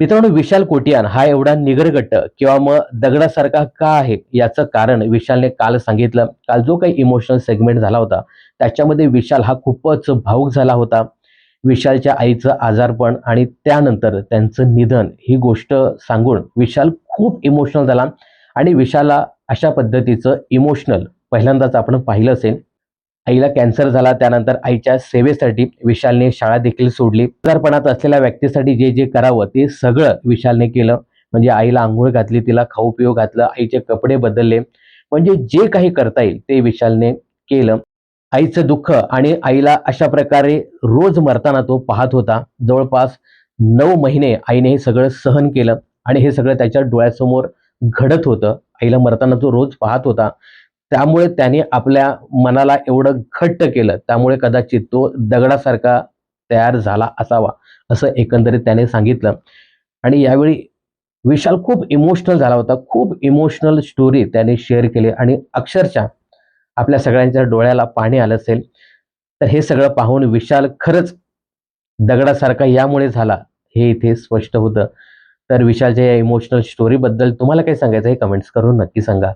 मित्रांनो, विशाल कोटियान हा एवढा निगरगट्ट किंवा मग दगडासारखा का आहे याचं कारण विशालने काल सांगितलं. काल जो काही इमोशनल सेगमेंट झाला होता त्याच्यामध्ये विशाल हा खूपच भावुक झाला होता. विशालच्या आईचं आजारपण आणि त्यानंतर त्यांचं निधन ही गोष्ट सांगून विशाल खूप इमोशनल झाला आणि विशालला अशा पद्धतीचं इमोशनल पहिल्यांदाच आपण पाहिलं असेल. आईला कॅन्सर झाला त्यानंतर आईच्या सेवेसाठी विशालने शाळा देखील सोडली. आजारपणात असलेल्या व्यक्तीसाठी जे जे करावं ते सगळं विशालने केलं. म्हणजे आईला अंघोळ घातली, तिला खाऊ पिऊ घातलं, आईचे कपडे बदलले. म्हणजे जे काही करता येईल ते विशालने केलं. आईचं दुःख आणि आईला अशा प्रकारे रोज मरताना तो पाहत होता. जवळपास 9 महिने आईने हे सगळं सहन केलं आणि हे सगळं त्याच्या डोळ्यासमोर घडत होतं. आईला मरताना तो रोज पाहत होता. त्यामुळे त्याने आपल्या मनाला एवढं घट्ट केलं, त्यामुळे कदाचित तो दगडासारखा तयार झाला असावा, असं एकंदरीत त्याने सांगितलं. आणि यावेळी विशाल खूप इमोशनल झाला होता. खूप इमोशनल स्टोरी त्याने शेअर केली आणि अक्षरशः आपल्या सगळ्यांच्या डोळ्याला पाणी आलं असेल. तर हे सगळं पाहून विशाल खरंच दगडासारखा यामुळे झाला, हे इथे स्पष्ट होतं. तर विशालच्या या इमोशनल स्टोरीबद्दल तुम्हाला काय सांगायचं आहे? कमेंट्स करून नक्की सांगा.